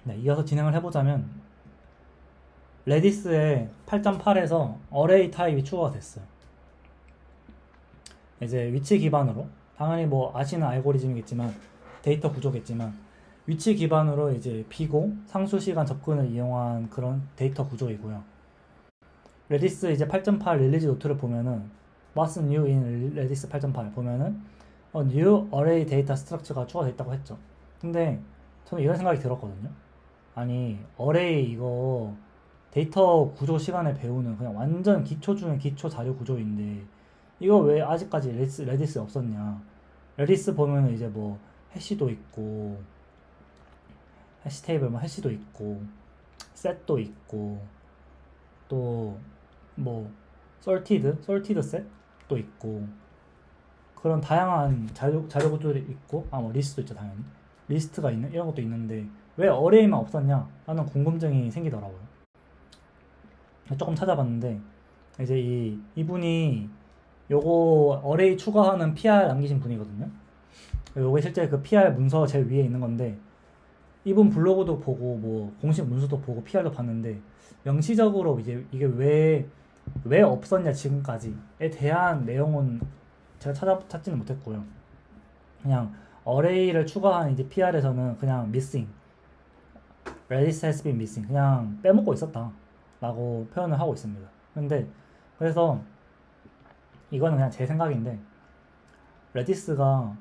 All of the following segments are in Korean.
네, 이어서 진행을 해보자면 레디스의 8.8에서 어레이 타입이 추가가 됐어요. 이제 위치 기반으로 당연히 뭐 아시는 알고리즘이겠지만 데이터 구조겠지만 위치 기반으로 이제 비고 상수 시간 접근을 이용한 그런 데이터 구조이고요. 레디스 이제 8.8 릴리즈 노트를 보면은 What's new in 레디스 8.8 보면은 new array data structure가 추가됐다고 했죠. 근데 저는 이런 생각이 들었거든요. 아니 어레이 이거 데이터 구조 시간에 배우는 그냥 완전 기초 중에 기초 자료 구조인데 이거 왜 아직까지 레디스에 없었냐. 레디스 보면은 이제 뭐 해시도 있고 해시 테이블 뭐 해시도 있고 셋도 있고 또 뭐 솔티드 셋도 있고 그런 다양한 자료 구조들이 있고 뭐 리스트도 있죠. 당연히 리스트가 있는 이런 것도 있는데 왜 어레이만 없었냐 하는 궁금증이 생기더라고요. 조금 찾아봤는데 이제 이분이 요거 어레이 추가하는 PR 남기신 분이거든요. 요게 실제 그 PR 문서 제일 위에 있는 건데 이분 블로그도 보고 뭐 공식 문서도 보고 PR도 봤는데 명시적으로 이제 이게 왜 없었냐 지금까지에 대한 내용은 제가 찾지는 못했고요. 그냥 어레이를 추가한 이제 PR에서는 그냥 missing, Redis has been missing, 그냥 빼먹고 있었다 라고 표현을 하고 있습니다. 근데 그래서 이거는 그냥 제 생각인데 레디스가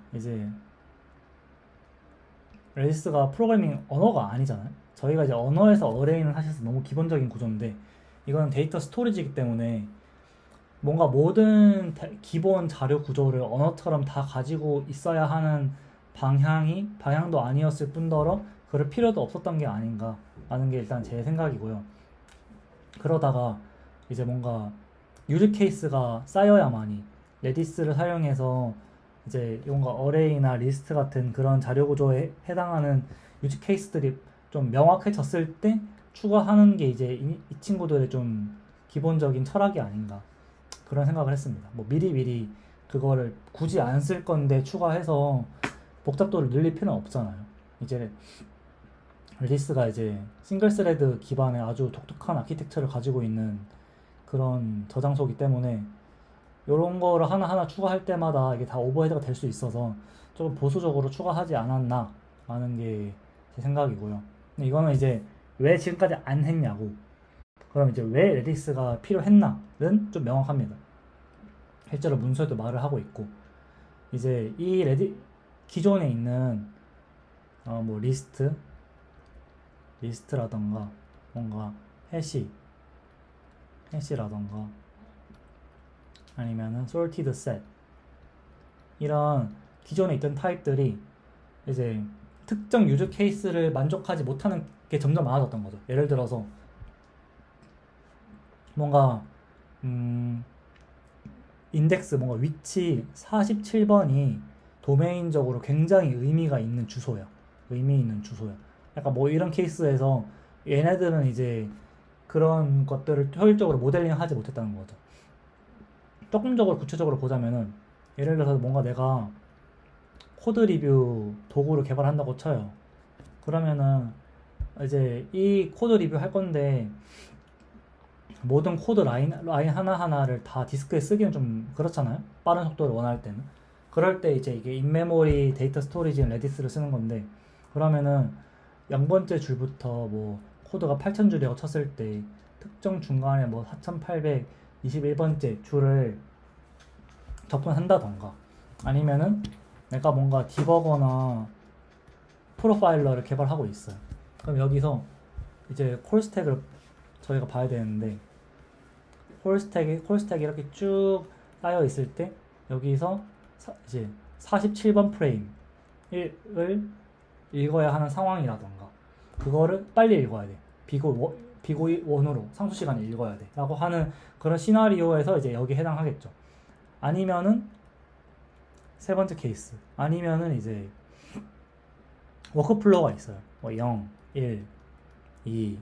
프로그래밍 언어가 아니잖아요. 저희가 이제 언어에서 어레이는 사실 너무 기본적인 구조인데 이거는 데이터 스토리지이기 때문에 뭔가 모든 기본 자료 구조를 언어처럼 다 가지고 있어야 하는 방향도 아니었을 뿐더러 그럴 필요도 없었던 게 아닌가 라는 게 일단 제 생각이고요. 그러다가 이제 뭔가 유즈 케이스가 쌓여야만이 레디스를 사용해서 이제 뭔가 어레이나 리스트 같은 그런 자료 구조에 해당하는 유즈 케이스들이 좀 명확해졌을 때 추가하는 게 이제 이 친구들의 좀 기본적인 철학이 아닌가 그런 생각을 했습니다. 뭐 미리 그거를 굳이 안 쓸 건데 추가해서 복잡도를 늘릴 필요는 없잖아요. 이제 레디스가 이제 싱글 스레드 기반의 아주 독특한 아키텍처를 가지고 있는 그런 저장소이기 때문에 이런 거를 하나하나 추가할 때마다 이게 다 오버헤드가 될 수 있어서 조금 보수적으로 추가하지 않았나 라는 게 제 생각이고요. 근데 이거는 이제 왜 지금까지 안 했냐고, 그럼 이제 왜 레디스가 필요했나는 좀 명확합니다. 실제로 문서에도 말을 하고 있고 이제 기존에 있는 뭐 리스트라던가 뭔가 해시라던가 아니면은 sorted set 이런 기존에 있던 타입들이 이제 특정 유즈 케이스를 만족하지 못하는 게 점점 많아졌던 거죠. 예를 들어서 뭔가 인덱스 뭔가 위치 47번이 도메인적으로 굉장히 의미 있는 주소야. 약간 뭐 이런 케이스에서 얘네들은 이제 그런 것들을 효율적으로 모델링 하지 못했다는 거죠. 조금적으로 구체적으로 보자면은 예를 들어서 뭔가 내가 코드 리뷰 도구를 개발한다고 쳐요. 그러면은 이제 이 코드 리뷰 할 건데 모든 코드 라인 하나하나를 다 디스크에 쓰기는 좀 그렇잖아요. 빠른 속도를 원할 때는. 그럴 때 이제 이게 인메모리 데이터 스토리지인 레디스를 쓰는 건데 그러면은 0번째 줄부터 뭐 코드가 8000줄이라고 쳤을 때 특정 중간에 뭐 4821번째 줄을 접근한다던가 아니면은 내가 뭔가 디버거나 프로파일러를 개발하고 있어요. 그럼 여기서 이제 콜스택을 저희가 봐야 되는데 콜스택이 이렇게 쭉 쌓여 있을 때 여기서 이제 47번 프레임을 읽어야 하는 상황이라던가 그거를 빨리 읽어야 돼. 비고 원으로 상수 시간에 읽어야 돼. 라고 하는 그런 시나리오에서 이제 여기 해당하겠죠. 아니면은 세 번째 케이스. 아니면은 이제 워크플로우가 있어요. 뭐 0, 1, 2,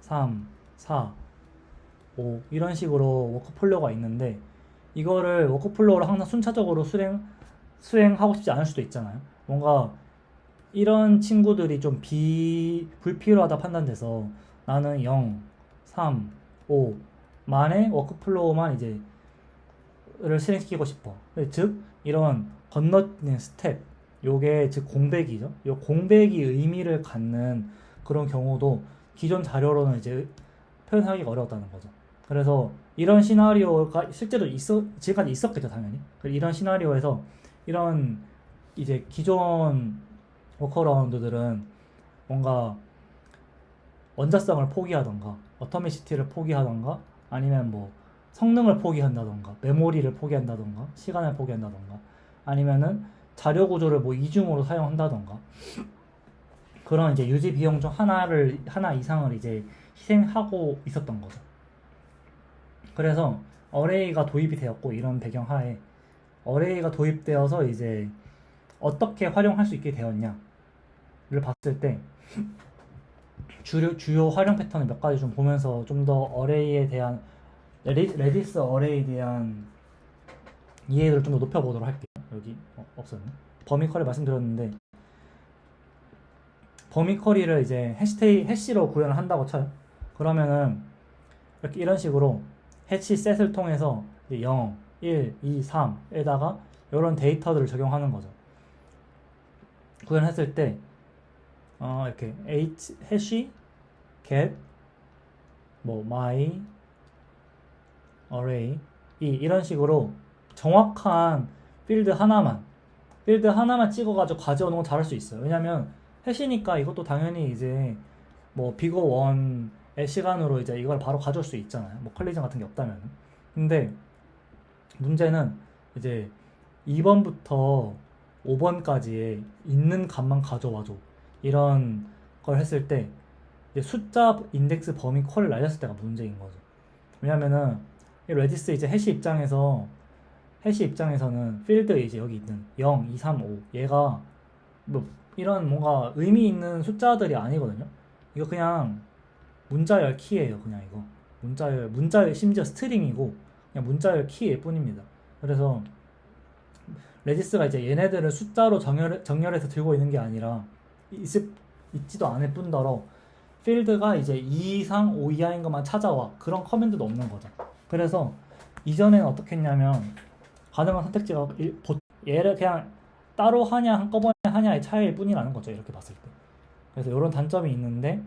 3, 4, 5 이런 식으로 워크플로우가 있는데 이거를 워크플로우를 항상 순차적으로 수행하고 싶지 않을 수도 있잖아요. 뭔가 이런 친구들이 좀 불필요하다 판단돼서 나는 0, 3, 5 만의 워크플로우만 이제 를 실행시키고 싶어. 즉 이런 건너뛰는 스텝, 요게 즉 공백이죠. 요 공백이 의미를 갖는 그런 경우도 기존 자료로는 이제 표현하기가 어려웠다는 거죠. 그래서 이런 시나리오가 실제로 지금까지 있었겠죠, 당연히. 이런 시나리오에서 이런 이제 기존 워커라운드들은 뭔가 원자성을 포기하던가 어토미시티를 포기하던가 아니면 뭐 성능을 포기한다던가 메모리를 포기한다던가 시간을 포기한다던가 아니면은 자료 구조를 뭐 이중으로 사용한다던가 그런 이제 유지 비용 중 하나 이상을 이제 희생하고 있었던 거죠. 그래서 어레이가 도입이 되었고 이런 배경 하에 어레이가 도입되어서 이제 어떻게 활용할 수 있게 되었냐를 봤을 때 주요 활용 패턴을 몇 가지 좀 보면서 좀 더 어레이에 대한 레디스 어레이에 대한 이해도를 좀 더 높여보도록 할게요. 여기 없었네. 범위 커리 말씀드렸는데 범위 커리를 이제 해시로 구현을 한다고 쳐요. 그러면은 이렇게 이런 식으로 해시 셋을 통해서 0, 1, 2, 3에다가 이런 데이터들을 적용하는 거죠. 구현했을 때 이렇게 해시 get 뭐 my array 이런 식으로 정확한 필드 하나만 찍어가지고 가져오는 건 잘할 수 있어요. 왜냐면 해시니까 이것도 당연히 이제 뭐 비거 원의 시간으로 이제 이걸 바로 가져올 수 있잖아요. 뭐 컬리전 같은 게 없다면. 근데 문제는 이제 2번부터 5번까지의 있는 값만 가져와줘. 이런 걸 했을 때 이제 숫자 인덱스 범위 컬을 날렸을 때가 문제인 거죠. 왜냐면은 레디스 이제 해시 입장에서는 필드 이제 여기 있는 0, 2, 3, 5 얘가 뭐 이런 뭔가 의미 있는 숫자들이 아니거든요. 이거 그냥 문자열 키예요. 그냥 이거 문자열 심지어 스트링이고 그냥 문자열 키일 뿐입니다. 그래서 레디스가 이제 얘네들을 숫자로 정렬해서 들고 있는 게 아니라 있지도 않을 뿐더러 필드가 이제 2 이상 5 이하인 것만 찾아와 그런 커맨드도 없는 거죠. 그래서 이전에는 어떻게 했냐면 가능한 선택지가 얘를 그냥 따로 하냐 한꺼번에 하냐의 차이일 뿐이라는 거죠. 이렇게 봤을 때. 그래서 이런 단점이 있는데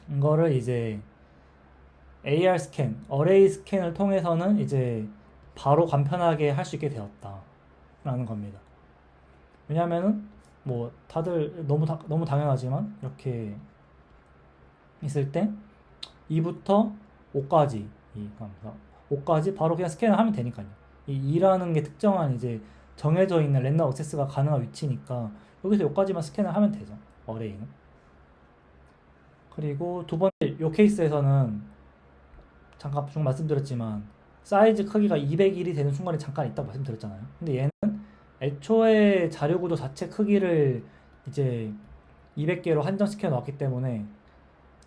이거를 이제 AR 스캔, 어레이 스캔을 통해서는 이제 바로 간편하게 할 수 있게 되었다라는 겁니다. 왜냐면은 뭐 다들 너무 당연하지만 이렇게 있을 때 2부터 5까지 5까지 바로 그냥 스캔을 하면 되니까요. 이 2라는 게 특정한 이제 정해져 있는 랜덤 액세스가 가능한 위치니까 여기서 여기까지만 스캔을 하면 되죠. 어레이는. 그리고 두 번째 요 케이스에서는 잠깐 좀 말씀드렸지만 사이즈 크기가 201이 되는 순간이 잠깐 있다고 말씀드렸잖아요. 근데 얘는 애초에 자료 구조 자체 크기를 이제 200개로 한정시켜 놨기 때문에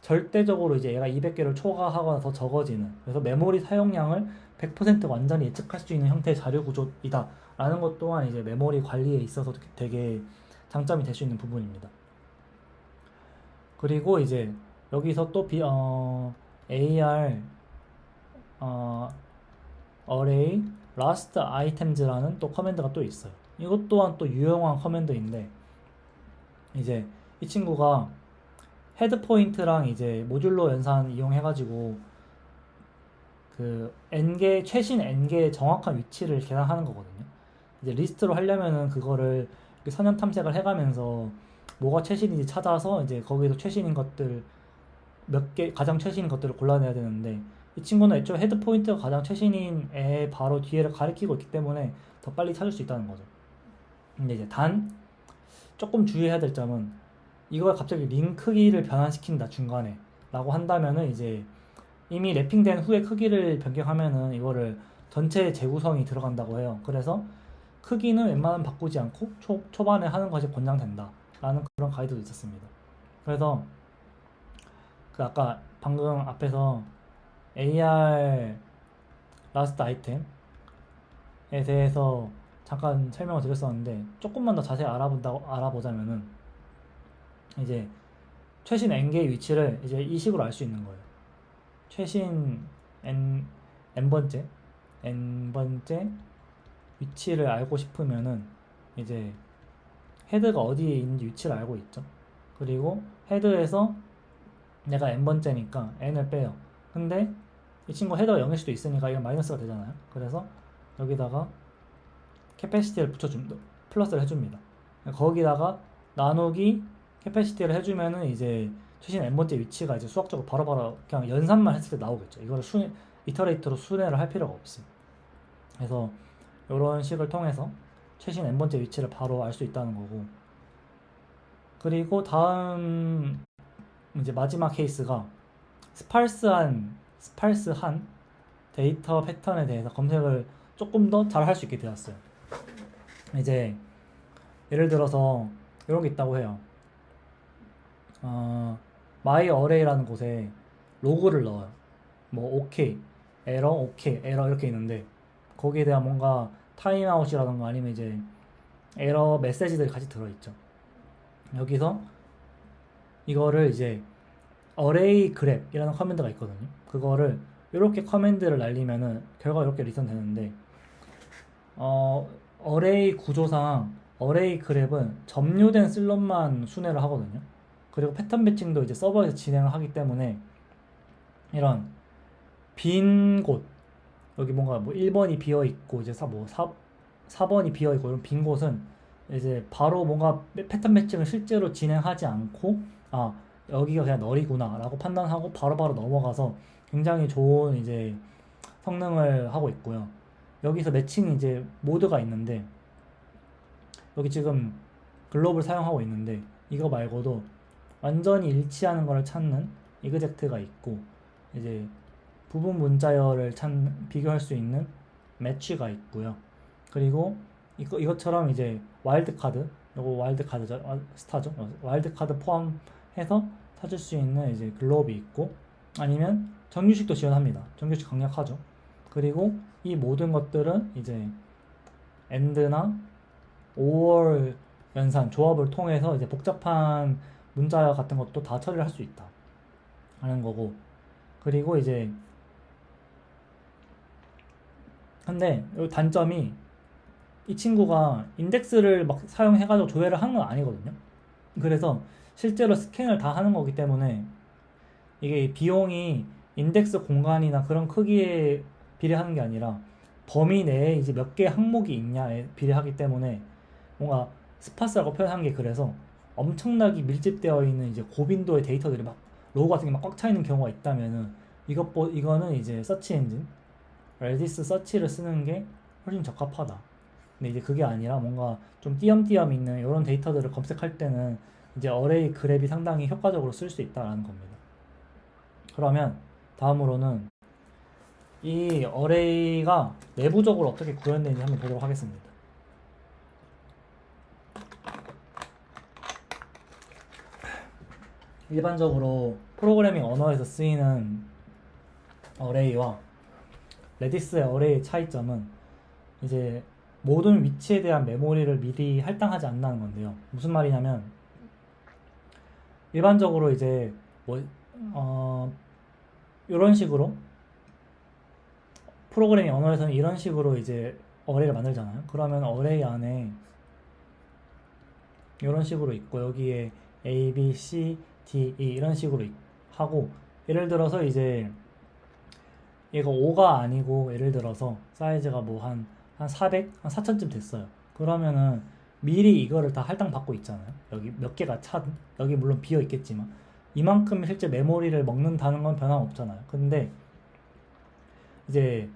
절대적으로 이제 얘가 200개를 초과하거나 더 적어지는, 그래서 메모리 사용량을 100% 완전히 예측할 수 있는 형태의 자료 구조이다 라는 것 또한 이제 메모리 관리에 있어서 되게 장점이 될 수 있는 부분입니다. 그리고 이제 여기서 또 AR array last items라는 또 커맨드가 또 있어요. 이것 또한 또 유용한 커맨드인데 이제 이 친구가 헤드 포인트랑 이제 모듈로 연산 이용해가지고 그 최신 n개의 정확한 위치를 계산하는 거거든요. 이제 리스트로 하려면은 그거를 선형 탐색을 해가면서 뭐가 최신인지 찾아서 이제 거기서 최신인 것들 가장 최신인 것들을 골라내야 되는데 이 친구는 애초에 헤드 포인트가 가장 최신인 애 바로 뒤에를 가리키고 있기 때문에 더 빨리 찾을 수 있다는 거죠. 근데 이제 조금 주의해야 될 점은 이걸 갑자기 링 크기를 변환시킨다 중간에 라고 한다면은 이제 이미 랩핑된 후에 크기를 변경하면은 이거를 전체 재구성이 들어간다고 해요. 그래서 크기는 웬만하면 바꾸지 않고 초반에 하는 것이 권장된다 라는 그런 가이드도 있었습니다. 그래서 그 아까 방금 앞에서 AR 라스트 아이템에 대해서 잠깐 설명을 드렸었는데 조금만 더 자세히 알아보자면은 이제 최신 n개의 위치를 이제 이 식으로 알 수 있는 거예요. 최신 n번째 위치를 알고 싶으면은 이제 헤드가 어디에 있는지 위치를 알고 있죠. 그리고 헤드에서 내가 n번째니까 n을 빼요. 근데 이 친구 헤더가 0일 수도 있으니까 이건 마이너스가 되잖아요. 그래서 여기다가 캐패시티를 플러스를 해줍니다. 거기다가 나누기 캐패시티를 해주면은 이제 최신 n번째 위치가 이제 수학적으로 바로바로 그냥 연산만 했을 때 나오겠죠. 이거를 이터레이터로 순회를 할 필요가 없어요. 그래서 이런 식을 통해서 최신 n번째 위치를 바로 알 수 있다는 거고, 그리고 다음 이제 마지막 케이스가 스팔스한 데이터 패턴에 대해서 검색을 조금 더 잘 할 수 있게 되었어요. 이제 예를 들어서 이런 게 있다고 해요. my array라는 곳에 로그를 넣어요. 뭐 OK, 에러 이렇게 있는데 거기에 대한 뭔가 타임아웃이라던가 아니면 이제 에러 메시지들이 같이 들어있죠. 여기서 이거를 이제 array grab이라는 커맨드가 있거든요. 그거를 이렇게 커맨드를 날리면은 결과가 이렇게 리턴 되는데, array 구조상 array grab은 점유된 슬롯만 순회를 하거든요. 그리고 패턴 매칭도 이제 서버에서 진행을 하기 때문에 이런 빈 곳, 여기 뭔가 뭐 1번이 비어 있고 이제 4번이 비어 있고 이런 빈 곳은 이제 바로 뭔가 패턴 매칭을 실제로 진행하지 않고 여기가 그냥 널이구나 라고 판단하고 바로바로 넘어가서 굉장히 좋은 이제 성능을 하고 있고요. 여기서 매칭 이제 모드가 있는데 여기 지금 글로벌 사용하고 있는데 이거 말고도 완전히 일치하는 걸 찾는 이그젝트가 있고, 이제 부분 문자열을 비교할 수 있는 매치가 있고요. 그리고 이것처럼 이제 와일드카드, 요거 와일드카드죠, 스타죠. 와일드카드 포함해서 찾을 수 있는 이제 글로벌이 있고, 아니면 정규식도 지원합니다. 정규식 강력하죠. 그리고 이 모든 것들은 이제 AND나 OR 연산 조합을 통해서 이제 복잡한 문자 같은 것도 다 처리를 할 수 있다 하는 거고, 그리고 이제 근데 이 단점이 이 친구가 인덱스를 막 사용해가지고 조회를 하는 건 아니거든요. 그래서 실제로 스캔을 다 하는 거기 때문에 이게 비용이 인덱스 공간이나 그런 크기에 비례하는 게 아니라 범위 내에 이제 몇 개 항목이 있냐에 비례하기 때문에 뭔가 스파스라고 표현한 게, 그래서 엄청나게 밀집되어 있는 이제 고빈도의 데이터들이 막 로우 같은 게 막 꽉 차 있는 경우가 있다면은 이거는 이제 서치 엔진 레디스 서치를 쓰는 게 훨씬 적합하다. 근데 이제 그게 아니라 뭔가 좀 띄엄띄엄 있는 이런 데이터들을 검색할 때는 이제 어레이 그랩이 상당히 효과적으로 쓸 수 있다라는 겁니다. 그러면 다음으로는 이 어레이가 내부적으로 어떻게 구현되는지 한번 보도록 하겠습니다. 일반적으로 프로그래밍 언어에서 쓰이는 어레이와 레디스의 어레이의 차이점은 이제 모든 위치에 대한 메모리를 미리 할당하지 않는다는 건데요. 무슨 말이냐면 일반적으로 이제 이런 식으로 프로그래밍 언어에서는 이런 식으로 이제 어레이를 만들잖아요. 그러면 어레이 안에 이런 식으로 있고 여기에 A, B, C, D, E 이런 식으로 하고, 예를 들어서 이제 얘가 5가 아니고 예를 들어서 사이즈가 뭐 한 400, 한 4000쯤 됐어요. 그러면은 미리 이거를 다 할당 받고 있잖아요. 여기 몇 개가 여기 물론 비어 있겠지만 이만큼 실제 메모리를 먹는다는 건 변함없잖아요. 근데 이제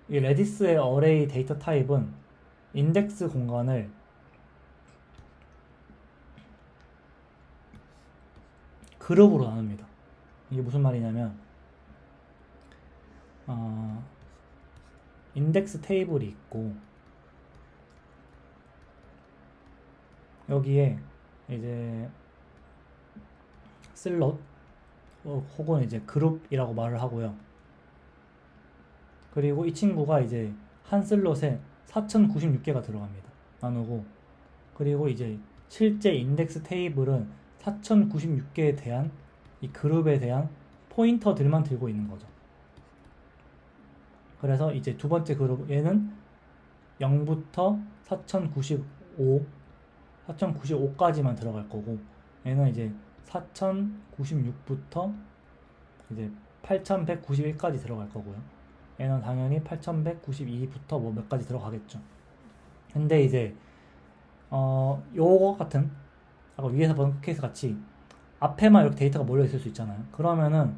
이 레디스의 어레이 데이터 타입은 인덱스 공간을 그룹으로 나눕니다. 이게 무슨 말이냐면 인덱스 테이블이 있고 여기에 이제 슬롯 혹은 이제 그룹이라고 말을 하고요. 그리고 이 친구가 이제 한 슬롯에 4096개가 들어갑니다. 나누고, 그리고 이제 실제 인덱스 테이블은 4096개에 대한 이 그룹에 대한 포인터들만 들고 있는 거죠. 그래서 이제 두 번째 그룹 얘는 0부터 4095까지만 들어갈 거고, 얘는 이제 4096부터 이제 8191까지 들어갈 거고요. 얘는 당연히 8192부터 뭐 몇 가지 들어가겠죠. 근데 이제 요거 같은 아까 위에서 본 케이스 같이 앞에만 이렇게 데이터가 몰려 있을 수 있잖아요. 그러면은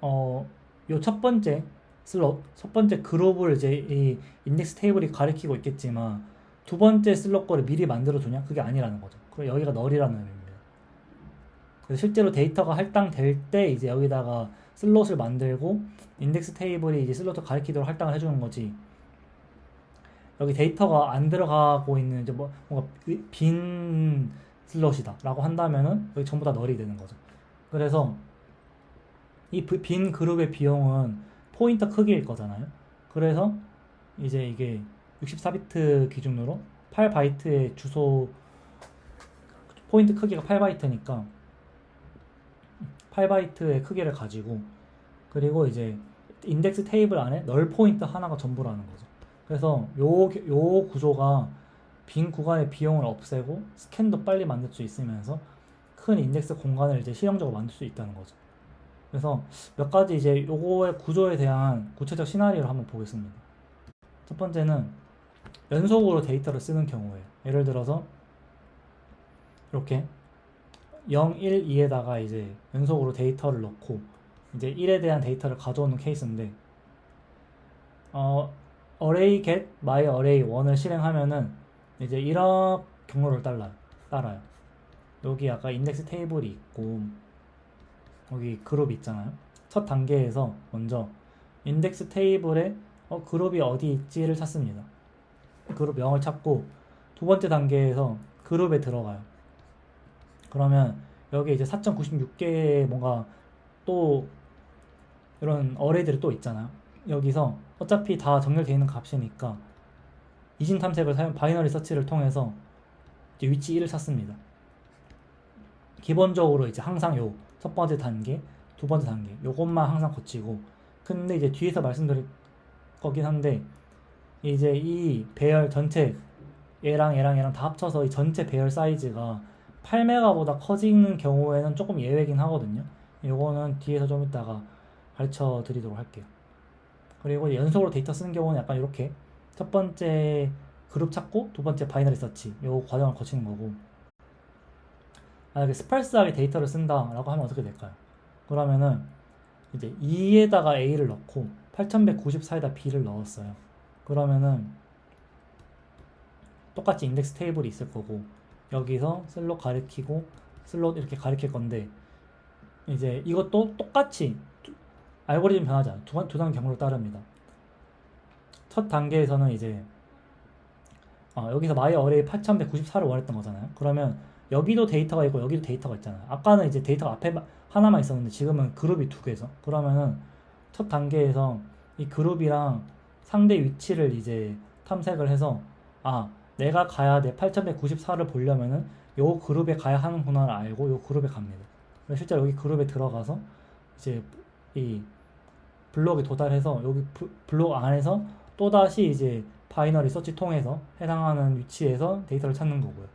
요 첫 번째 슬롯, 첫 번째 그룹을 이제 이 인덱스 테이블이 가리키고 있겠지만 두 번째 슬롯 거를 미리 만들어 두냐? 그게 아니라는 거죠. 그리고 여기가 널이라는 의미입니다. 그래서 실제로 데이터가 할당될 때 이제 여기다가 슬롯을 만들고 인덱스 테이블이 이제 슬롯을 가리키도록 할당을 해주는 거지. 여기 데이터가 안 들어가고 있는 이제 뭔가 빈 슬롯이다 라고 한다면은 여기 전부 다 널이 되는 거죠. 그래서 이 빈 그룹의 비용은 포인터 크기일 거잖아요. 그래서 이제 이게 64비트 기준으로 8바이트의 주소 포인트 크기가 8바이트니까 8바이트의 크기를 가지고, 그리고 이제 인덱스 테이블 안에 널 포인트 하나가 전부라는 거죠. 그래서 요 구조가 빈 구간의 비용을 없애고 스캔도 빨리 만들 수 있으면서 큰 인덱스 공간을 이제 실용적으로 만들 수 있다는 거죠. 그래서 몇 가지 이제 요거의 구조에 대한 구체적 시나리오를 한번 보겠습니다. 첫 번째는 연속으로 데이터를 쓰는 경우에, 예를 들어서 이렇게 0, 1, 2에다가 이제 연속으로 데이터를 넣고 이제 1에 대한 데이터를 가져오는 케이스인데, array get my array 1을 실행하면은 이제 이런 경로를 따라요. 여기 아까 인덱스 테이블이 있고 여기 그룹이 있잖아요. 첫 단계에서 먼저 인덱스 테이블에 그룹이 어디 있지를 찾습니다. 그룹 0을 찾고 두 번째 단계에서 그룹에 들어가요. 그러면 여기 이제 4096개의 뭔가 또 이런 어레이들이 또 있잖아요. 여기서 어차피 다 정렬되어 있는 값이니까 이진 탐색을 바이너리 서치를 통해서 이제 위치 1을 찾습니다. 기본적으로 이제 항상 요 첫 번째 단계, 두 번째 단계 요것만 항상 거치고, 근데 이제 뒤에서 말씀드릴 거긴 한데 이제 이 배열 전체 얘랑 다 합쳐서 이 전체 배열 사이즈가 8메가보다 커지는 경우에는 조금 예외긴 하거든요. 요거는 뒤에서 좀 이따가 가르쳐 드리도록 할게요. 그리고 연속으로 데이터 쓰는 경우는 약간 이렇게 첫 번째 그룹 찾고 두 번째 바이너리 서치 요 과정을 거치는 거고, 만약에 스팔스하게 데이터를 쓴다라고 하면 어떻게 될까요? 그러면은 이제 2에다가 A를 넣고 8194에다 B를 넣었어요. 그러면은 똑같이 인덱스 테이블이 있을 거고 여기서 슬롯 가리키고 슬롯 이렇게 가리킬 건데, 이제 이것도 똑같이 알고리즘 변하지 않아요. 두 단계 경로를 따릅니다. 첫 단계에서는 이제 여기서 my array 8194를 원했던 거잖아요. 그러면 여기도 데이터가 있고 여기도 데이터가 있잖아요. 아까는 이제 데이터가 앞에 하나만 있었는데 지금은 그룹이 두 개죠. 그러면은 첫 단계에서 이 그룹이랑 상대 위치를 이제 탐색을 해서 내가 가야 돼 8194를 보려면은 요 그룹에 가야 하는구나를 알고 요 그룹에 갑니다. 실제로 여기 그룹에 들어가서 이제 이 블록에 도달해서 여기 블록 안에서 또다시 이제 바이너리 서치 통해서 해당하는 위치에서 데이터를 찾는 거고요.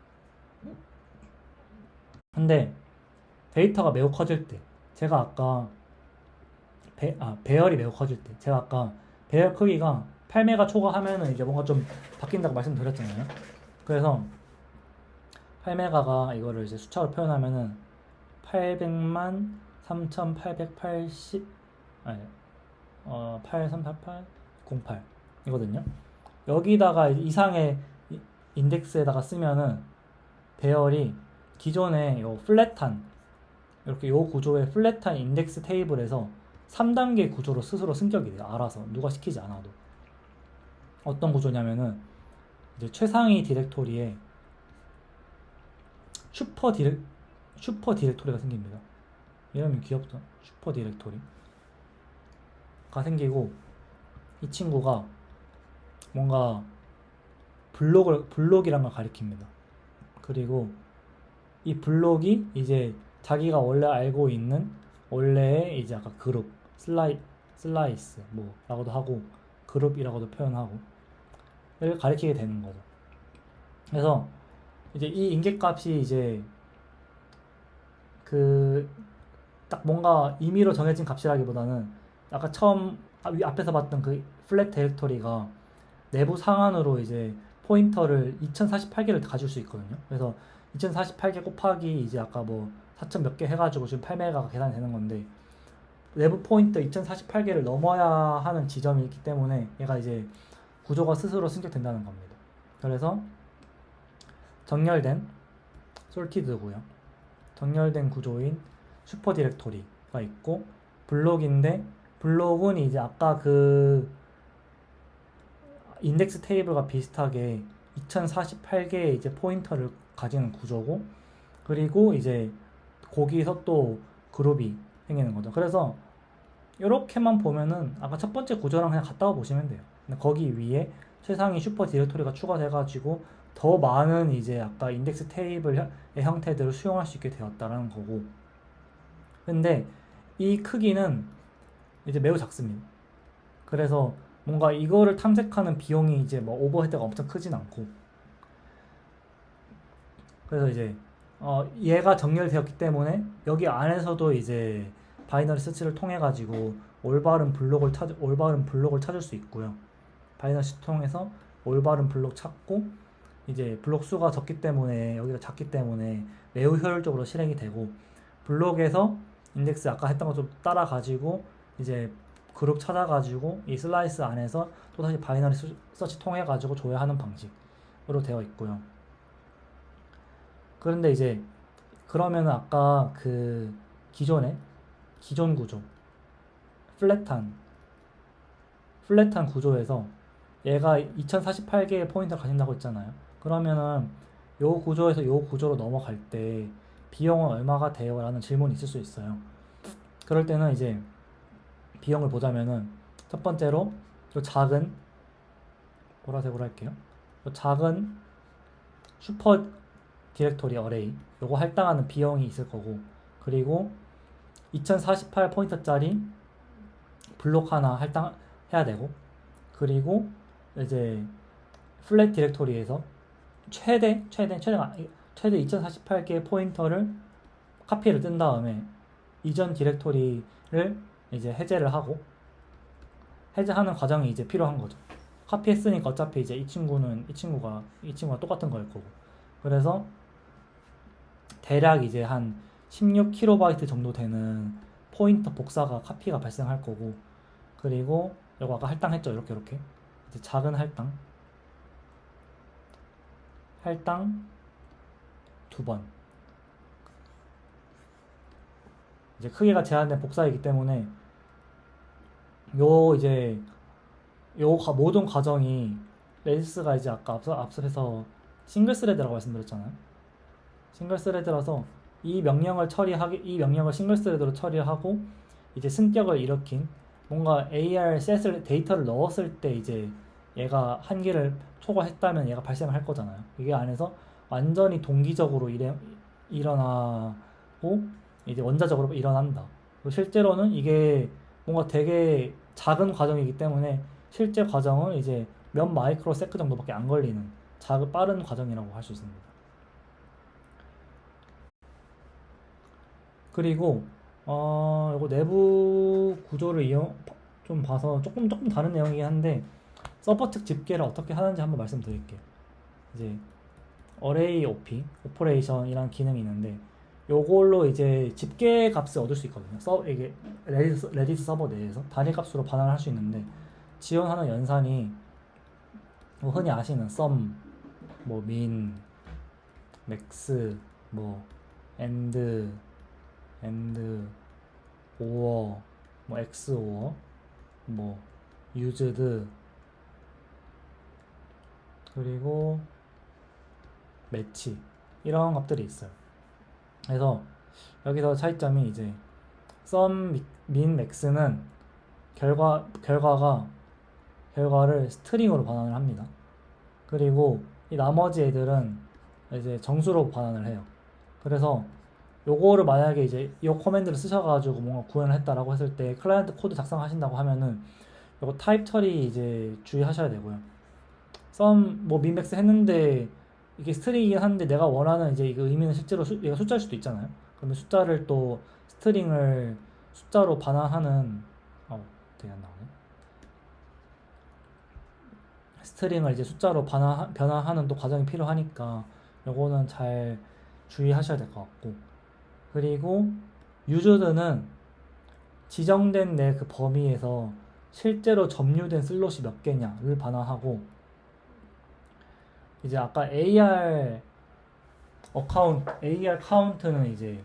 근데 데이터가 매우 커질 때, 제가 아까 배열이 매우 커질 때, 제가 아까 배열 크기가 8메가 초과하면은 이제 뭔가 좀 바뀐다고 말씀드렸잖아요. 그래서 8메가가 이거를 이제 숫자로 표현하면은 800만 3880 838808 이거든요. 여기다가 이상의 인덱스에다가 쓰면은 배열이 기존의 요 플랫한 이렇게 요 구조의 플랫한 인덱스 테이블에서 3단계 구조로 스스로 승격이 돼요. 알아서 누가 시키지 않아도. 어떤 구조냐면은 이제 최상위 디렉토리에 슈퍼 디렉토리가 생깁니다. 이러면 귀엽죠? 슈퍼 디렉토리가 생기고, 이 친구가 뭔가 블록이란 걸 가리킵니다. 그리고 이 블록이 이제 자기가 원래 알고 있는 원래의 이제 아까 그룹, 슬라이스 뭐라고도 하고 그룹이라고도 표현하고 를 가리키게 되는 거죠. 그래서 이제 이 인계값이 이제 그 딱 뭔가 임의로 정해진 값이라기보다는 아까 처음 앞에서 봤던 그 플랫 디렉토리가 내부 상한으로 이제 포인터를 2048개를 가질 수 있거든요. 그래서 2048개 곱하기 이제 아까 뭐 4000 몇 개 해가지고 지금 8메가가 계산이 되는 건데 내부 포인터 2048개를 넘어야 하는 지점이 있기 때문에 얘가 이제 구조가 스스로 승격된다는 겁니다. 그래서 정렬된 솔티드고요. 정렬된 구조인 슈퍼 디렉토리가 있고 블록인데 블록은 이제 아까 그 인덱스 테이블과 비슷하게 2048개의 이제 포인터를 가지는 구조고 그리고 이제 거기서 또 그룹이 생기는 거죠. 그래서 이렇게만 보면은 아까 첫 번째 구조랑 그냥 같다고 보시면 돼요. 근데 거기 위에 최상위 슈퍼 디렉토리가 추가돼가지고 더 많은 이제 아까 인덱스 테이블의 형태들을 수용할 수 있게 되었다라는 거고 근데 이 크기는 이제 매우 작습니다. 그래서 뭔가 이거를 탐색하는 비용이 이제 뭐 오버헤드가 엄청 크진 않고 그래서 이제 얘가 정렬되었기 때문에 여기 안에서도 이제 바이너리 서치를 통해 가지고 올바른 블록을 찾을 수 있고요. 바이너리 서치 통해서 올바른 블록 찾고 이제 블록 수가 적기 때문에 여기가 작기 때문에 매우 효율적으로 실행이 되고 블록에서 인덱스 아까 했던 거 좀 따라 가지고 이제 그룹 찾아가지고 이 슬라이스 안에서 또다시 바이너리 서치 통해 가지고 조회하는 방식으로 되어 있고요. 그런데 이제 그러면은 아까 그 기존 구조 플랫한 구조에서 얘가 2048개의 포인트를 가진다고 했잖아요. 그러면은 요 구조에서 요 구조로 넘어갈 때 비용은 얼마가 돼요? 라는 질문이 있을 수 있어요. 그럴 때는 이제 비용을 보자면은 첫 번째로 요 작은 보라색으로 할게요. 요 작은 슈퍼 디렉토리 어레이 요거 할당하는 비용이 있을 거고 그리고 2048 포인터짜리 블록 하나 할당해야 되고 그리고 이제 플랫 디렉토리에서 최대 2048개의 포인터를 카피를 뜬 다음에 이전 디렉토리를 이제 해제를 하고 해제하는 과정이 이제 필요한 거죠. 카피했으니까 어차피 이제 이 친구가 똑같은 거일 거고 그래서 대략 이제 한 16KB 정도 되는 포인터 복사가 카피가 발생할 거고 그리고 이거 아까 할당했죠. 이렇게 이제 작은 할당 2번 이제 크기가 제한된 복사이기 때문에 모든 과정이 레디스가 이제 아까 앞서서 싱글 스레드라고 말씀드렸잖아요. 싱글 스레드라서 이 명령을 싱글 스레드로 처리하고 이제 승격을 일으킨 뭔가 AR 셋을 데이터를 넣었을 때 이제 얘가 한계를 초과했다면 얘가 발생을 할 거잖아요. 이게 안에서 완전히 동기적으로 일어나고 이제 원자적으로 일어난다. 실제로는 이게 뭔가 되게 작은 과정이기 때문에 실제 과정은 이제 몇 마이크로 세크 정도밖에 안 걸리는 빠른 과정이라고 할 수 있습니다. 그리고 이거 내부 구조를 좀 봐서 조금 다른 내용이긴 한데 서버 측 집계를 어떻게 하는지 한번 말씀드릴게요. 이제 어레이 오퍼레이션이라는 기능이 있는데 요걸로 이제 집계 값을 얻을 수 있거든요. 이게 레디스 서버 내에서 단위 값으로 반환을 할 수 있는데 지원하는 연산이 뭐 흔히 아시는 sum, 뭐 min, max, 뭐 and, or, 뭐 xor, 뭐 used, 그리고 매치 이런 값들이 있어요. 그래서 여기서 차이점이 이제 sum, min, max는 결과를 스트링으로 반환을 합니다. 그리고 이 나머지 애들은 이제 정수로 반환을 해요. 그래서 요거를 만약에 이제 이 커맨드를 쓰셔가지고 뭔가 구현을 했다라고 했을 때 클라이언트 코드 작성하신다고 하면은 요거 타입 처리 이제 주의하셔야 되고요. 뭐 민맥스 했는데 이게 스트링이긴 한데 내가 원하는 이제 이거 의미는 실제로 얘가 숫자일 수도 있잖아요. 그러면 숫자를 또 스트링을 숫자로 반환하는 되게 안 나오네. 스트링을 이제 숫자로 변환하는 또 과정이 필요하니까 요거는 잘 주의하셔야 될 것 같고, 그리고 유저드는 지정된 내 그 범위에서 실제로 점유된 슬롯이 몇 개냐를 반환하고, 이제 아까 AR 카운트는 이제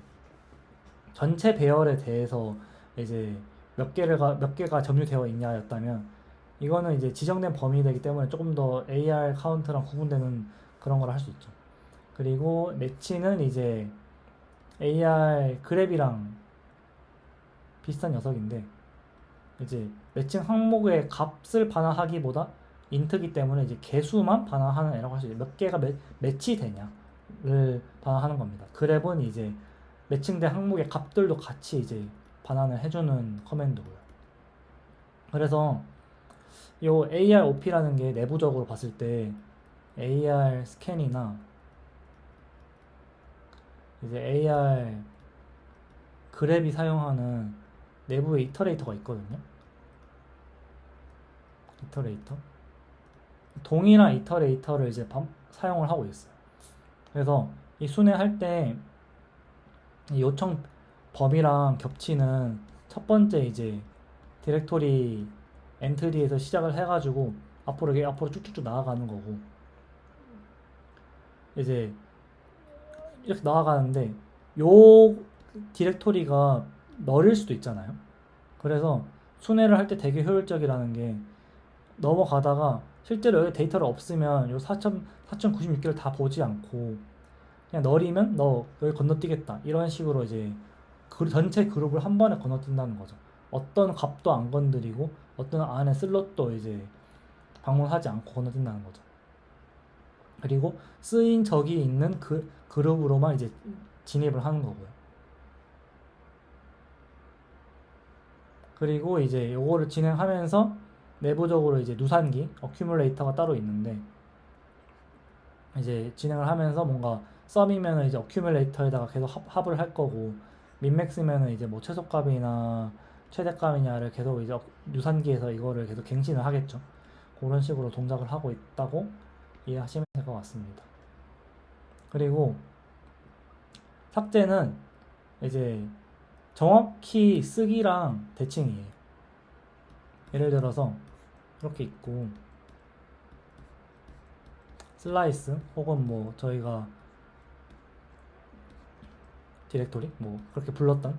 전체 배열에 대해서 이제 몇 개가 점유되어 있냐였다면, 이거는 이제 지정된 범위이기 때문에 조금 더 AR 카운트랑 구분되는 그런 걸 할 수 있죠. 그리고 매치는 이제 AR 그랩이랑 비슷한 녀석인데, 이제 매칭 항목의 값을 반환하기보다 인트기 때문에 이제 개수만 반환하는 애라고 할 수 있어요. 몇 개가 매치되냐를 반환하는 겁니다. 그랩은 이제 매칭된 항목의 값들도 같이 이제 반환을 해주는 커맨드고요. 그래서 요 AROP라는 게 내부적으로 봤을 때 AR 스캔이나 이제 AR 그랩이 사용하는 내부에 이터레이터가 있거든요. 이터레이터. 동일한 이터레이터를 이제 사용을 하고 있어요. 그래서 이 순회할 때 이 요청 범위랑 겹치는 첫 번째 이제 디렉토리 엔트리에서 시작을 해가지고 앞으로 쭉쭉쭉 나아가는 거고, 이제 이렇게 나아가는데 요 디렉토리가 널일 수도 있잖아요. 그래서 순회를 할 때 되게 효율적이라는 게, 넘어가다가 실제로 여기 데이터를 없으면 요 4096개를 다 보지 않고 그냥 널이면 너 여기 건너뛰겠다 이런 식으로 이제 전체 그룹을 한 번에 건너뛴다는 거죠. 어떤 값도 안 건드리고 어떤 안에 슬롯도 이제 방문하지 않고 건너뛴다는 거죠. 그리고 쓰인 적이 있는 그 그룹으로만 이제 진입을 하는 거고요. 그리고 이제 요거를 진행하면서 내부적으로 이제 누산기, 어큐뮬레이터가 따로 있는데, 이제 진행을 하면서 뭔가 썸이면은 이제 어큐뮬레이터에다가 계속 합을 할 거고, 민맥스면은 이제 뭐 최소값이나 최대값이냐를 계속 이제 누산기에서 이거를 계속 갱신을 하겠죠. 그런 식으로 동작을 하고 있다고 이해하시면 될 것 같습니다. 그리고 삭제는 이제 정확히 쓰기랑 대칭이에요. 예를 들어서 이렇게 있고, 슬라이스 혹은 뭐 저희가 디렉토리 뭐 그렇게 불렀던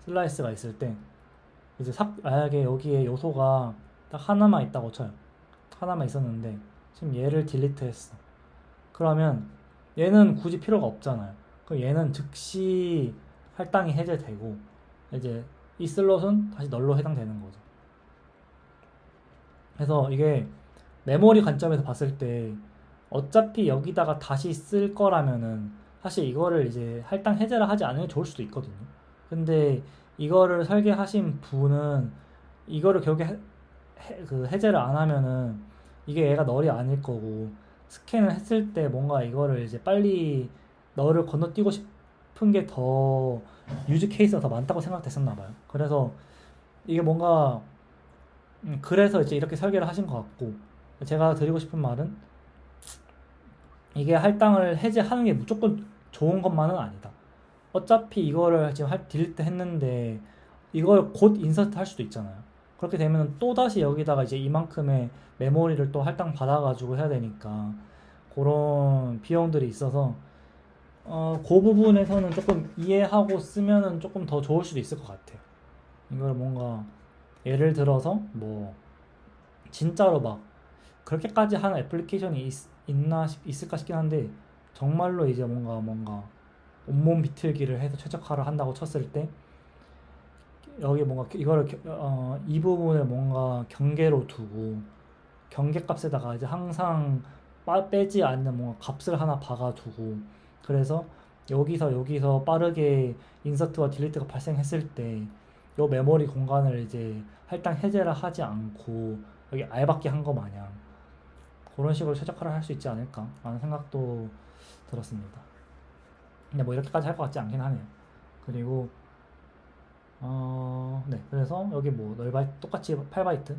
슬라이스가 있을 때 이제 만약에 여기에 요소가 딱 하나만 있다고 쳐요. 하나만 있었는데 지금 얘를 딜리트 했어. 그러면 얘는 굳이 필요가 없잖아요. 그럼 얘는 즉시 할당이 해제되고 이제 이 슬롯은 다시 널로 해당되는 거죠. 그래서 이게 메모리 관점에서 봤을 때 어차피 여기다가 다시 쓸 거라면은 사실 이거를 이제 할당 해제를 하지 않으면 좋을 수도 있거든요. 근데 이거를 설계하신 분은 이거를 결국에 그 해제를 안 하면은 이게 얘가 널이 아닐 거고, 스캔을 했을 때 뭔가 이거를 이제 빨리 널을 건너뛰고 싶은 게 더 유즈 케이스가 더 많다고 생각됐었나 봐요. 그래서 이게 뭔가 그래서 이제 이렇게 설계를 하신 것 같고, 제가 드리고 싶은 말은 이게 할당을 해제하는 게 무조건 좋은 것만은 아니다. 어차피 이거를 지금 딜리트 했는데 이걸 곧 인서트 할 수도 있잖아요. 그렇게 되면 또 다시 여기다가 이제 이만큼의 메모리를 또 할당 받아가지고 해야 되니까 그런 비용들이 있어서 그 부분에서는 조금 이해하고 쓰면은 조금 더 좋을 수도 있을 것 같아요. 이걸 뭔가 예를 들어서 뭐 진짜로 막 그렇게까지 하는 애플리케이션이 있을까 싶긴 한데, 정말로 이제 뭔가 온몸 비틀기를 해서 최적화를 한다고 쳤을 때 여기 뭔가 이거를 이 부분을 뭔가 경계로 두고 경계값에다가 이제 항상 빼지 않는 뭔가 값을 하나 박아두고, 그래서 여기서 빠르게 인서트와 딜리트가 발생했을 때 요 메모리 공간을 이제 할당 해제를 하지 않고 여기 알박기 한 거 마냥 그런 식으로 최적화를 할 수 있지 않을까 라는 생각도 들었습니다. 근데 뭐 이렇게까지 할 것 같지 않긴 하네요. 그리고 네, 그래서 여기 뭐 똑같이 8바이트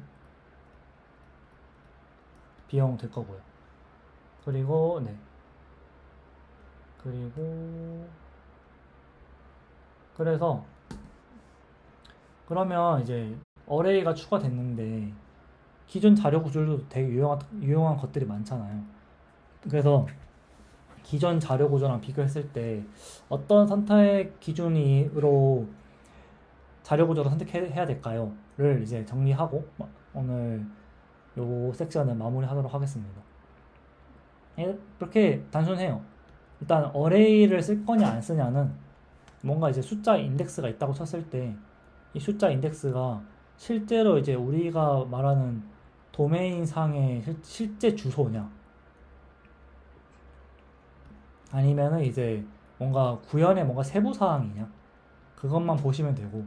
비용 될 거고요. 그리고 네, 그래서 그러면 이제 어레이가 추가됐는데 기존 자료 구조도 되게 유용한 것들이 많잖아요. 그래서 기존 자료 구조랑 비교했을 때 어떤 선택 기준으로 자료 구조를 선택해야 될까요? 를 이제 정리하고 오늘 요 섹션은 마무리하도록 하겠습니다. 그렇게 단순해요. 일단 어레이를 쓸 거냐 안 쓰냐는 뭔가 이제 숫자 인덱스가 있다고 쳤을 때 이 숫자 인덱스가 실제로 이제 우리가 말하는 도메인 상의 실제 주소냐, 아니면은 이제 뭔가 구현의 뭔가 세부 사항이냐, 그것만 보시면 되고,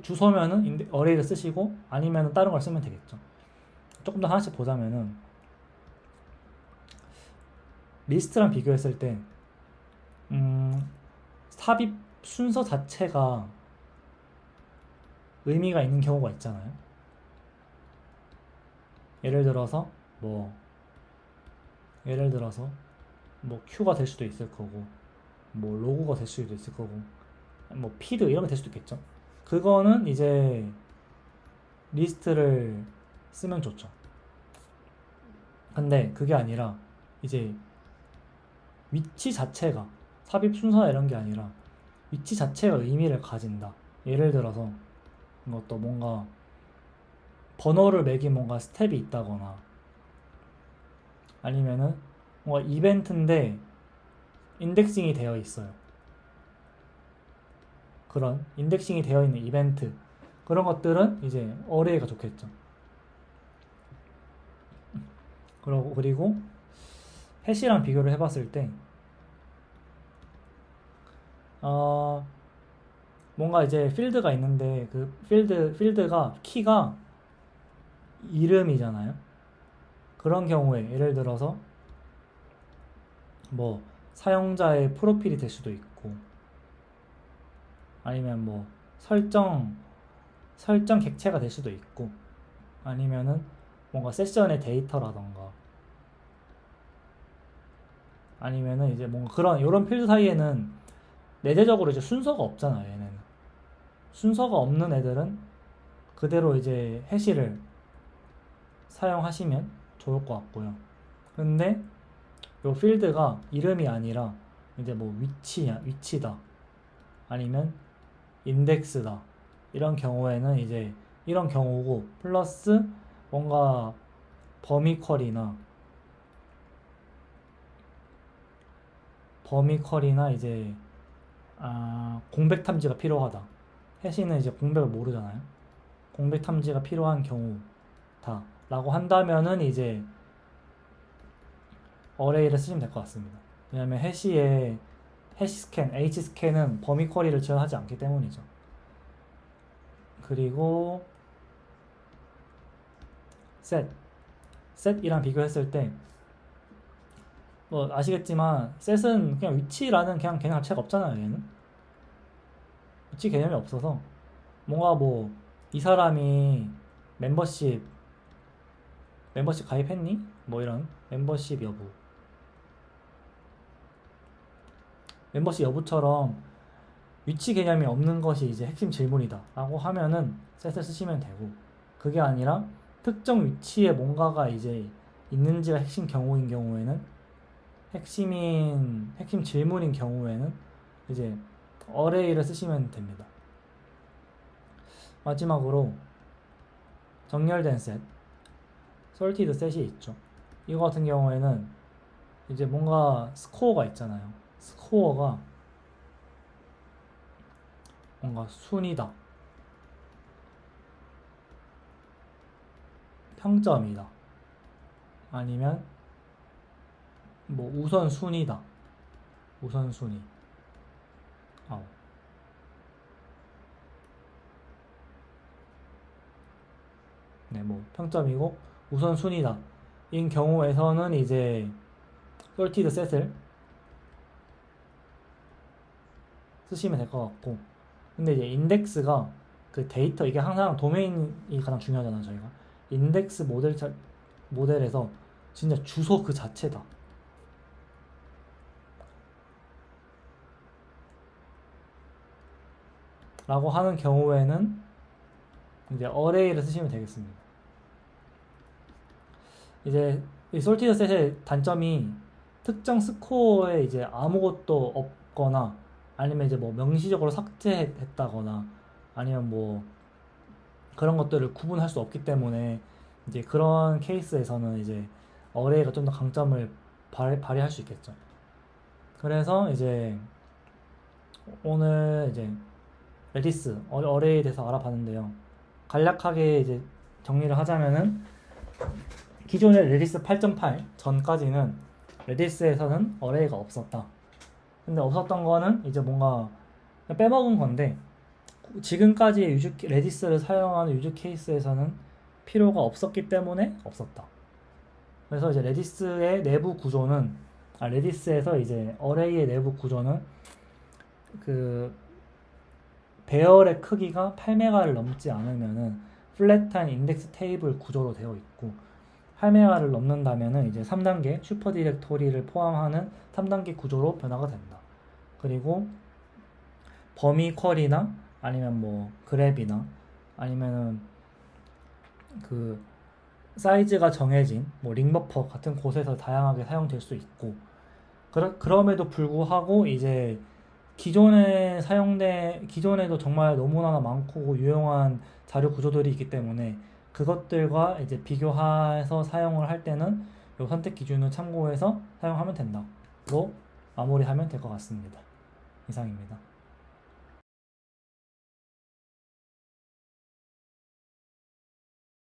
주소면은 어레이를 쓰시고 아니면 다른 걸 쓰면 되겠죠. 조금 더 하나씩 보자면은 리스트랑 비교했을 때 삽입 순서 자체가 의미가 있는 경우가 있잖아요. 예를 들어서 뭐 Q가 될 수도 있을 거고, 뭐 로고가 될 수도 있을 거고, 뭐 피드 이런 게 될 수도 있겠죠. 그거는 이제 리스트를 쓰면 좋죠. 근데 그게 아니라 이제 위치 자체가 삽입 순서나 이런 게 아니라 위치 자체가 의미를 가진다. 예를 들어서 이것도 뭔가 번호를 매긴 뭔가 스텝이 있다거나, 아니면은 뭔가 이벤트인데 인덱싱이 되어 있어요. 그런 인덱싱이 되어 있는 이벤트, 그런 것들은 이제 어레이가 좋겠죠. 그리고 해시랑 비교를 해봤을 때 뭔가 이제 필드가 있는데 그 필드가 키가 이름이잖아요. 그런 경우에 예를 들어서 뭐 사용자의 프로필이 될 수도 있고, 아니면 뭐 설정 객체가 될 수도 있고, 아니면은 뭔가 세션의 데이터라던가, 아니면은 이제 뭔가 그런 이런 필드 사이에는 내재적으로 이제 순서가 없잖아요. 얘는 순서가 없는 애들은 그대로 이제 해시를 사용하시면 좋을 것 같고요. 근데 요 필드가 이름이 아니라 이제 뭐 위치다, 아니면 인덱스다, 이런 경우에는 이제 이런 경우고, 플러스 뭔가 범위 쿼리나 이제 공백 탐지가 필요하다. 해시는 이제 공백을 모르잖아요. 공백 탐지가 필요한 경우다 라고 한다면은 이제 어레이를 쓰시면 될 것 같습니다. 왜냐면 해시 스캔, H 스캔은 범위 쿼리를 지원하지 않기 때문이죠. 그리고 set이랑 비교했을 때 뭐 아시겠지만 set은 그냥 위치라는 그냥 개념 자체가 없잖아요. 얘는 위치 개념이 없어서 뭔가 뭐 이 사람이 멤버십 가입했니? 뭐 이런 멤버십 여부처럼 위치 개념이 없는 것이 이제 핵심 질문이다 라고 하면은 set을 쓰시면 되고, 그게 아니라 특정 위치에 뭔가가 이제 있는지가 핵심 경우인 경우에는, 핵심 질문인 경우에는 이제 어레이를 쓰시면 됩니다. 마지막으로 정렬된 셋, sorted 셋이 있죠. 이거 같은 경우에는 이제 뭔가 스코어가 있잖아요. 스코어가 뭔가 순이다, 평점이다. 아니면 뭐 우선순위다. 우선순위. 네, 뭐 평점이고 우선순위다. 인 경우에서는 이제 sorted set을 쓰시면 될 것 같고, 근데 이제 인덱스가 그 데이터, 이게 항상 도메인이 가장 중요하잖아요. 저희가 인덱스 모델에서 진짜 주소 그 자체다 라고 하는 경우에는 이제 어레이를 쓰시면 되겠습니다. 이제 이 sorted set의 단점이 특정 스코어에 이제 아무것도 없거나, 아니면 이제 뭐 명시적으로 삭제했다거나, 아니면 뭐 그런 것들을 구분할 수 없기 때문에 이제 그런 케이스에서는 이제 어레이가 좀 더 강점을 발휘할 수 있겠죠. 그래서 이제 오늘 이제 레디스 어레이에 대해서 알아봤는데요. 간략하게 이제 정리를 하자면은, 기존의 레디스 8.8 전까지는 레디스에서는 어레이가 없었다. 근데 없었던 거는 이제 뭔가 빼먹은 건데, 지금까지의 레디스를 사용하는 유즈 케이스에서는 필요가 없었기 때문에 없었다. 그래서 이제 레디스의 내부 구조는, 레디스에서 이제 어레이의 내부 구조는 그 배열의 크기가 8메가를 넘지 않으면은 플랫한 인덱스 테이블 구조로 되어 있고, 8메가를 넘는다면은 이제 3단계 슈퍼 디렉토리를 포함하는 3단계 구조로 변화가 된다. 그리고 범위 쿼리나 아니면 뭐 그랩이나 아니면은 그 사이즈가 정해진 뭐 링버퍼 같은 곳에서 다양하게 사용될 수 있고, 그럼에도 불구하고 이제 기존에도 정말 너무나 많고 유용한 자료 구조들이 있기 때문에 그것들과 이제 비교해서 사용을 할 때는 이 선택 기준을 참고해서 사용하면 된다로 마무리하면 될 것 같습니다. 이상입니다.